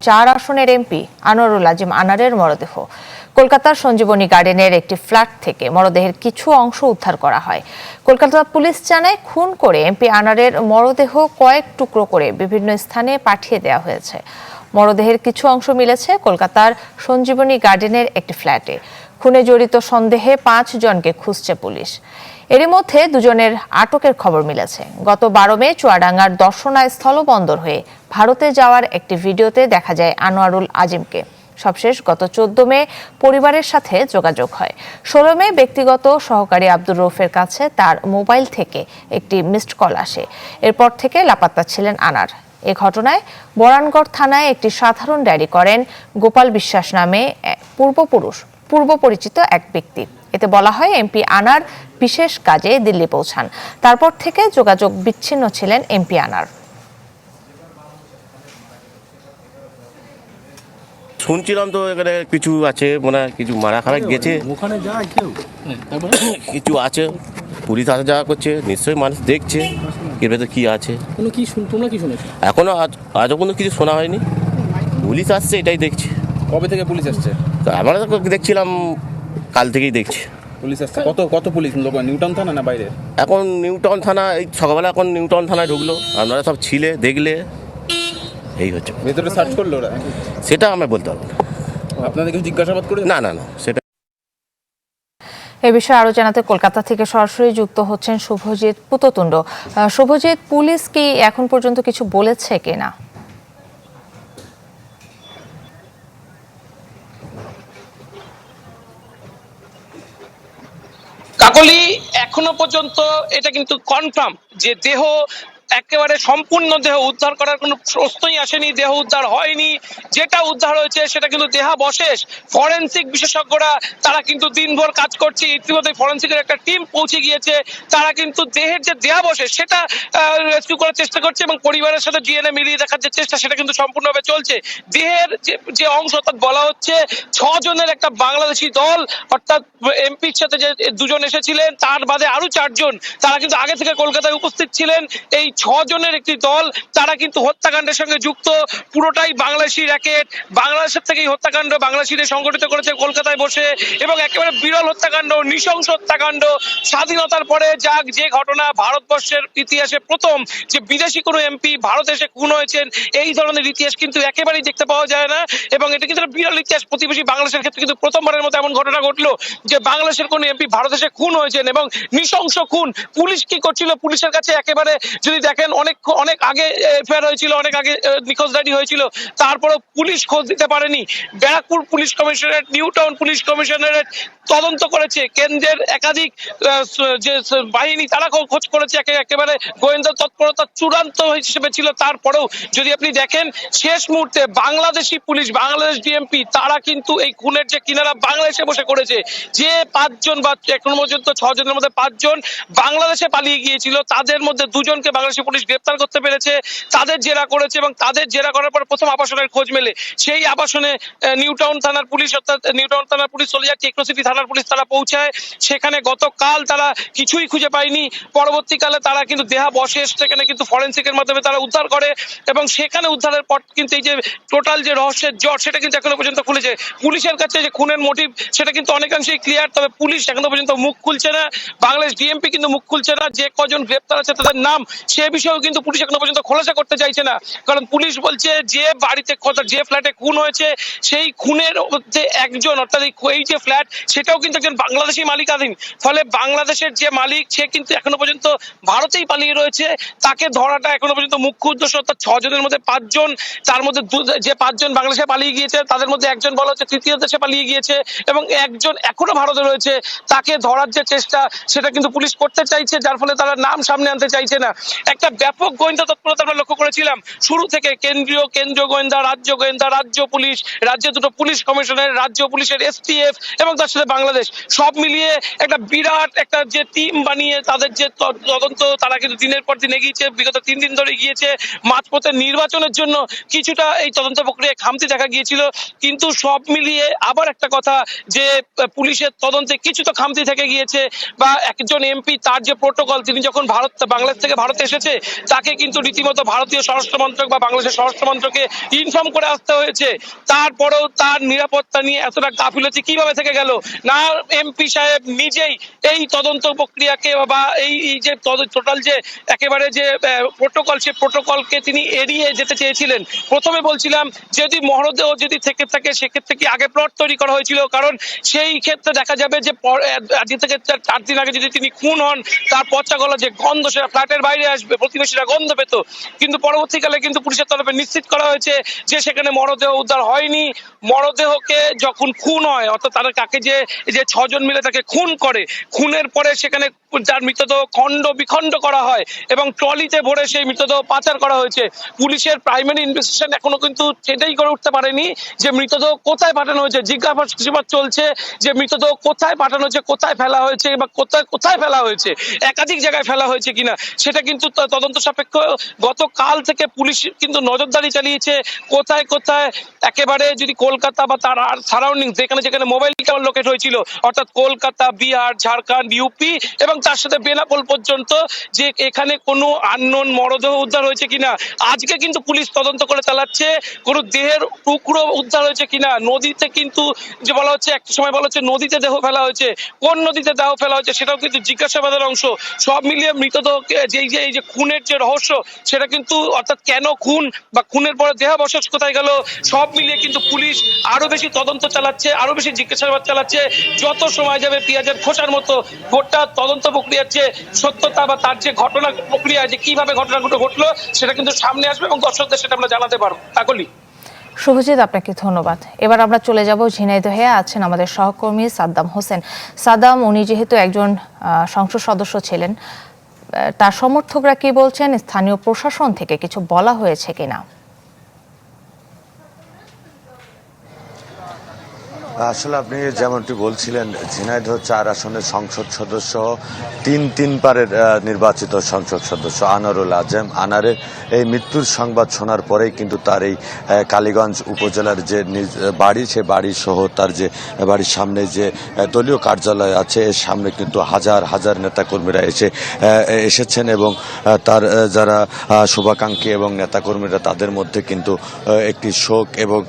4 আসনের এমপি আনোয়ারুল আজিম আনারের মরদেহ কলকাতার সঞ্জীবনী গার্ডেনের একটি ফ্ল্যাট থেকে মরদেহের কিছু অংশ উদ্ধার করা হয়। কলকাতা পুলিশ জানায়, খুন করে এমপি আনারের মরদেহ কয়েক টুকরো করে বিভিন্ন স্থানে পাঠিয়ে দেওয়া হয়েছে। মরদেহের কিছু অংশ মিলেছে কলকাতার সঞ্জীবনী গার্ডেনের একটি ফ্ল্যাটে। খুনে জড়িত সন্দেহে 5 জনকে খুঁজছে পুলিশ। এরই মধ্যে 2 জনের আটকের খবর মিলেছে। গত 12 মে চুয়াডাঙ্গার দর্শনা স্থলবন্দর হয়ে ভারতে যাওয়ার একটি ভিডিওতে দেখা যায় আনোয়ারুল আজিমকে। সবশেষ গত 14 মে পরিবারের সাথে যোগাযোগ হয়। 16 মে ব্যক্তিগত সহকারী আব্দুর রৌফের কাছে তার মোবাইল থেকে একটি মিসড কল আসে। এরপর থেকে লাপাত্তা ছিলেন আনার। এ ঘটনায় বরানগড় থানায় একটি সাধারণ ডায়েরি করেন গোপাল বিশ্বাস নামে পূর্ব পরিচিত এক ব্যক্তি। এতে বলা হয়, এমপি আনার বিশেষ কাজে দিল্লি পৌঁছান। তারপর থেকে যোগাযোগ বিচ্ছিন্ন ছিলেন এমপি আনার। শুনছিলাম তো এখানে কিছু আছে, মানে কিছু মারা খারাপ গেছে, কিছু আছে, পুলিশ আসা যাওয়া করছে, নিশ্চয়ই মানুষ দেখছে এর ভেতরে কি আছে। এখনো আজও কোনো কিছু শোনা হয়নি। পুলিশ আসছে, এটাই দেখছি। কবে থেকে পুলিশ আসছে? আমরা তো দেখছিলাম কাল থেকেই দেখছি পুলিশ আসছে। কত পুলিশ লোক? নিউটাউন থানা না বাইরে? এখন নিউটাউন থানা, এই সকালবেলা এখন নিউটাউন থানায় ঢুকলো। আপনারা সব ছিলে, দেখলে, এই হচ্ছে। ভেতরে সার্চ করলো ওরা? সেটা আমি বলতে পারবো না। আপনাদের কিছু জিজ্ঞাসাবাদ করে? না, সেটা। এ বিষয়ে আরো জানাতে কলকাতা থেকে সরাসরি যুক্ত হচ্ছেন শুভজিৎ পুততুণ্ড। শুভজিৎ, পুলিশ কি এখন পর্যন্ত কিছু বলেছে কিনা? কাকলি, এখনো পর্যন্ত এটা কিন্তু কনফার্ম যে দেহ একেবারে সম্পূর্ণ দেহ উদ্ধার করার কোনো প্রশ্নই আসেনি। দেহ উদ্ধার হয়নি। যেটা উদ্ধার হয়েছে সেটা কিন্তু দেহাবশেষ। ফরেনসিক বিশেষজ্ঞরা তারা কিন্তু দিনভর কাজ করছে। ইতিমধ্যে ফরেনসিকের একটা টিম পৌঁছে গিয়েছে। তারা কিন্তু দেহের যে দেহাবশেষ সেটা রেস্কিউ করার চেষ্টা করছে এবং পরিবারের সাথে ডিএনএ মিলিয়ে দেখার যে চেষ্টা সেটা কিন্তু সম্পূর্ণভাবে চলছে। দেহের যে অংশ অর্থাৎ বলা হচ্ছে 6 জনের একটা বাংলাদেশি দল, অর্থাৎ এমপির সাথে যে 2 জন এসেছিলেন তার বাদে আরো 4 জন, তারা কিন্তু আগে থেকে কলকাতায় উপস্থিত ছিলেন। এই 6 জনের একটি দল, তারা কিন্তু হত্যাকাণ্ডের সঙ্গে যুক্ত। পুরোটাই বাংলাদেশি র্যাকেট। বাংলাদেশের থেকেই হত্যাকাণ্ড বাংলাদেশিদের সংগঠিত করেছে কলকাতায় বসে, এবং একেবারে বিরল হত্যাকাণ্ড, নৃশংস হত্যাকাণ্ড। স্বাধীনতার পরে যে ঘটনা ভারতবর্ষের ইতিহাসে প্রথম যে বিদেশি কোনো এমপি ভারতে এসে খুন হয়েছেন, এই ধরনের ইতিহাস কিন্তু একেবারেই দেখতে পাওয়া যায় না। এবং এটা কিন্তু বিরল ইতিহাস। প্রতিবেশী বাংলাদেশের ক্ষেত্রে কিন্তু প্রথমবারের মতো এমন ঘটনা ঘটলো যে বাংলাদেশের কোন এমপি ভারত এসে খুন হয়েছেন, এবং নৃশংস খুন। পুলিশ কি করছিল? পুলিশের কাছে একেবারে যদি দেখেন অনেক আগে এফআইআর হয়েছিল, অনেক আগে নিখোঁজ ডায়েরি হয়েছিল, তারপরও পুলিশ খোঁজ দিতে পারেনি। Barrackpore police commissionerate, New Town police commissionerate তদন্ত করেছে। কেন্দ্রের একাধিক যে বাহিনী তারা খোঁজ করেছে। একেবারে গোয়েন্দা তৎপরতা চূড়ান্ত হিসেবে ছিল। তারপরেও যদি আপনি দেখেন শেষ মুহূর্তে বাংলাদেশি পুলিশ, বাংলাদেশ ডিএমপি, তারা কিন্তু এই খুনের যে কিনারা বাংলাদেশে বসে করেছে। যে 5 জন বা এখন পর্যন্ত 6 জনের মধ্যে 5 জন বাংলাদেশে পালিয়ে গিয়েছিল, তাদের মধ্যে 2 জনকে বাংলাদেশি পুলিশ গ্রেপ্তার করতে পেরেছে। তাদের জেরা করেছে এবং তাদের জেরা করার পর প্রথম আবাসনের খোঁজ মেলে। সেই আবাসনে নিউটাউন থানার পুলিশ, অর্থাৎ নিউটাউন থানার পুলিশ চলে যায়, টেকনোসিটি থানার পুলিশ তারা পৌঁছায়। সেখানে গতকাল তারা কিছুই খুঁজে পায়নি। পরবর্তীকালে তারা কিন্তু দেহাবশেষ সেখানে কিন্তু ফরেনসিকের মাধ্যমে তারা উদ্ধার করে, এবং সেখানে উদ্ধারের পর কিন্তু এই যে টোটাল যে রহস্যের জট সেটা কিন্তু এখনো পর্যন্ত খুলেছে। পুলিশের কাছে যে খুনের মোটিভ সেটা কিন্তু অনেকাংশেই ক্লিয়ার, তবে পুলিশ এখনো পর্যন্ত মুখ খুলছে না। বাংলাদেশ ডিএমপি কিন্তু মুখ খুলছে না। যে কজন গ্রেপ্তার আছে তাদের নাম সে বিষয়েও কিন্তু পুলিশ এখনো পর্যন্ত খোলাসা করতে চাইছে না। কারণ পুলিশ বলছে যে বাড়িতে যে ফ্ল্যাটে খুন হয়েছে সেই খুনের মধ্যে একজন, অর্থাৎ এই যে ফ্ল্যাট সেটাও কিন্তু একজন বাংলাদেশি মালিকাধীন। ফলে বাংলাদেশের যে মালিক সে কিন্তু এখনো পর্যন্ত ভারতেই পালিয়ে রয়েছে। তাকে ধরাটা এখনো পর্যন্ত মুখ্য উদ্দেশ্য। অর্থাৎ 6 জনের মধ্যে 5 জন, তার মধ্যে যে 5 জন বাংলাদেশে পালিয়ে গিয়েছে তাদের মধ্যে একজন বলা হচ্ছে তৃতীয় দেশে পালিয়ে গিয়েছে, এবং একজন এখনো ভারতে রয়েছে। তাকে ধরার যে চেষ্টা সেটা কিন্তু পুলিশ করতে চাইছে, যার ফলে তারা নাম সামনে আনতে চাইছে না। একটা ব্যাপক গোয়েন্দা তৎপরতা আমরা লক্ষ্য করেছিলাম শুরু থেকে। কেন্দ্রীয় গোয়েন্দা, রাজ্য পুলিশ, রাজ্যে 2টো পুলিশ কমিশনার, রাজ্য পুলিশের এসটিএফ এবং তার সাথে বাংলাদেশ, সব মিলিয়ে একটা বিরাট একটা যে টিম বানিয়ে তাদের যে তদন্ত তারা কিন্তু দিনের পর দিন এগিয়েছে। বিগত 3 দিন ধরে গিয়েছে। মাঝপথে নির্বাচনের জন্য কিছুটা এই তদন্ত প্রক্রিয়ায় খামতি দেখা গিয়েছিল, কিন্তু সব মিলিয়ে আবার একটা কথা যে পুলিশের তদন্তে কিছু তো খামতি থেকে গিয়েছে। বা একজন এমপি তার যে প্রোটোকল, তিনি যখন বাংলাদেশ থেকে ভারতে এসেছেন এসেছে তাকে কিন্তু রীতিমতো ভারতীয় স্বরাষ্ট্র মন্ত্রক বা বাংলাদেশের স্বরাষ্ট্র মন্ত্রকে ইনফর্ম করে আসতে হয়েছে। তারপরেও তার নিরাপত্তা নিয়ে এতটা গাফিলতি কিভাবে থেকে গেল? না এমপি সাহেব নিজেই এই তদন্ত প্রক্রিয়াকে বা এই যে টোটাল যে একেবারে যে প্রোটোকল, সে প্রোটোকলকে তিনি এড়িয়ে যেতে চেয়েছিলেন। প্রথমে বলছিলাম যদি মরদেহ যদি থেকে থাকে সেক্ষেত্রে কি আগে প্লট তৈরি করা হয়েছিল, কারণ সেই ক্ষেত্রে দেখা যাবে যে আজ থেকে 4 দিন আগে যদি তিনি খুন হন তার পচা গলা যে গন্ধ সেটা ফ্ল্যাটের বাইরে আসবে, প্রতিবেশীরা গন্ধ পেত। কিন্তু পরবর্তীকালে কিন্তু পুলিশের তরফে নিশ্চিত করা হয়েছে যে সেখানে মরদেহ উদ্ধার হয়নি। মরদেহকে যখন খুন হয়, অর্থাৎ তারা কাকে যে 6 জন মিলে তাকে খুন করে, খুনের পরে সেখানে যার মৃতদেহ খণ্ড বিখণ্ড করা হয় এবং ট্রলিতে ভরে সেই মৃতদেহ পাচার করা হয়েছে। পুলিশের প্রাইমারি ইনভেস্টিগেশন এখনো কিন্তু সেটাই করে উঠতে পারেনি যে মৃতদেহ কোথায় পাঠানো হয়েছে। জিজ্ঞাসাবাদ চলছে যে মৃতদেহ কোথায় পাঠানো হয়েছে, কোথায় ফেলা হয়েছে বা কোথায় ফেলা হয়েছে, একাধিক জায়গায় ফেলা হয়েছে কিনা সেটা কিন্তু তদন্ত সাপেক্ষ। গতকাল থেকে পুলিশ কিন্তু নজরদারি চালিয়েছে কোথায় কোথায়, একেবারে যদি কলকাতা বা তার সারাউন্ডিং যেখানে যেখানে মোবাইল টাওয়ার লোকেট হয়েছিল, অর্থাৎ কলকাতা, বিহার, ঝাড়খণ্ড, ইউপি এবং তার সাথে বেনাপোল পর্যন্ত, যে এখানে কোনো আননোন মরদেহ উদ্ধার হয়েছে কিনা। আজকে কিন্তু পুলিশ তদন্ত করে চালাচ্ছে কোনো দেহের টুকরো উদ্ধার হয়েছে কিনা। নদীতে কিন্তু যে বলা হচ্ছে, একটা সময় বলা হচ্ছে নদীতে দেহ ফেলা হয়েছে, কোন নদীতে দেহ ফেলা হয়েছে সেটাও কিন্তু জিজ্ঞাসাবাদের অংশ। সব মিলিয়ে মৃতদেহকে এই যে খুনের যে রহস্য সেটা কিন্তু, অর্থাৎ কেন খুন বা খুনের পরে দেহাবশেষ কোথায় গেল, সব মিলিয়ে কিন্তু পুলিশ আরো বেশি তদন্ত চালাচ্ছে, আরো বেশি জিজ্ঞাসাবাদ চালাচ্ছে। যত সময় যাবে পেঁয়াজের খোসার মতো গোটা তদন্ত প্রক্রিয়ার যে সত্যতা বা তার যে ঘটনা প্রক্রিয়া, যে কিভাবে ঘটনাগুলো ঘটলো সেটা কিন্তু সামনে আসবে এবং দর্শকদের সেটা আমরা জানাতে পারবো। কাকলি। শুভজিৎ, আপনাকে ধন্যবাদ। এবার আমরা চলে যাব ঝিনাইদহে। আছেন আমাদের সহকর্মী সাদ্দাম হোসেন। সাদ্দাম, উনি যেহেতু একজন সংসদ সদস্য ছিলেন, তার সমর্থকরা কি বলছেন? স্থানীয় প্রশাসন থেকে কিছু বলা হয়েছে কিনা? আসলে আপনি যেমনটি বলছিলেন, ঝিনাইদহ 4 আসনের সংসদ সদস্য, তিনবারের নির্বাচিত সংসদ সদস্য আনোয়ারুল আজম আনারের এই মৃত্যুর সংবাদ শোনার পরেই কিন্তু তার এই কালীগঞ্জ উপজেলার যে বাড়ি, সে বাড়ি সহ তার যে বাড়ির সামনে যে দলীয় কার্যালয় আছে, এর সামনে কিন্তু হাজার হাজার নেতাকর্মীরা এসেছেন এবং তার যারা শুভাকাঙ্ক্ষী এবং নেতাকর্মীরা, তাদের মধ্যে কিন্তু একটি শোক এবং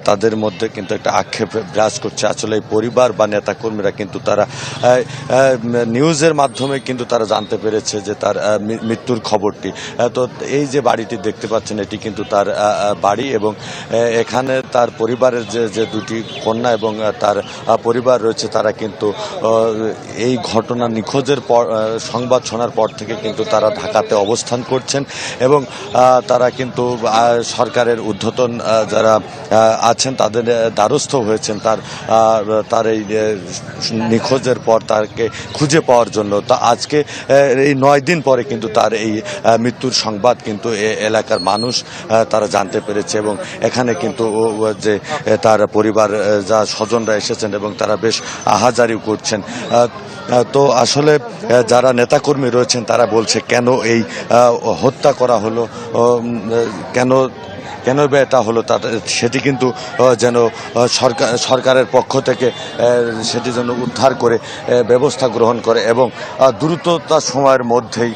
তাদের মধ্যে কিন্তু একটা আক্ষেপ বিরাজ করছে। আসলে পরিবার বা নেতাকর্মীরা কিন্তু তারা নিউজের মাধ্যমে কিন্তু তারা জানতে পেরেছে যে তার মৃত্যুর খবরটি। তো এই যে বাড়িটি দেখতে পাচ্ছেন, এটি কিন্তু তার বাড়ি এবং এখানে তার পরিবারের যে দুটি কন্যা এবং তার পরিবার রয়েছে, তারা কিন্তু এই ঘটনা নিখোঁজের পর সংবাদ শোনার পর থেকে কিন্তু তারা ঢাকাতে অবস্থান করছেন এবং তারা কিন্তু সরকারের ঊর্ধ্বতন যারা আছেন তাদের দ্বারস্থ হয়েছেন তার এই নিখোঁজের পর তাকে খুঁজে পাওয়ার জন্য। তা আজকে এই 9 দিন পরে কিন্তু তার এই মৃত্যুর সংবাদ কিন্তু এলাকার মানুষ তারা জানতে পেরেছে এবং এখানে কিন্তু যে তার পরিবার যা স্বজনরা এসেছেন এবং তারা বেশ আহাজারিও করছেন। তো আসলে যারা নেতাকর্মী রয়েছেন তারা বলছে কেন এই হত্যা করা হলো, কেন এটা হলো, সেটি কিন্তু যেন সরকারের পক্ষ থেকে সেটি যেন উদ্ধার করে ব্যবস্থা গ্রহণ করে এবং দ্রুততার সময়ের মধ্যেই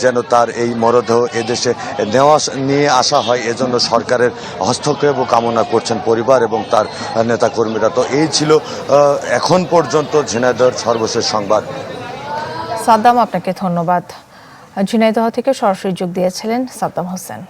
যেন তার এই মরদেহ এদেশে নিয়ে আসা হয়, এজন্য সরকারের হস্তক্ষেপও কামনা করছেন পরিবার এবং তার নেতাকর্মীরা। তো এই ছিল এখন পর্যন্ত ঝিনাইদহের সর্বশেষ সংবাদ। সাদ্দাম, আপনাকে ধন্যবাদ। ঝিনাইদহ থেকে সরাসরি যোগ দিয়েছিলেন সাদ্দাম হোসেন।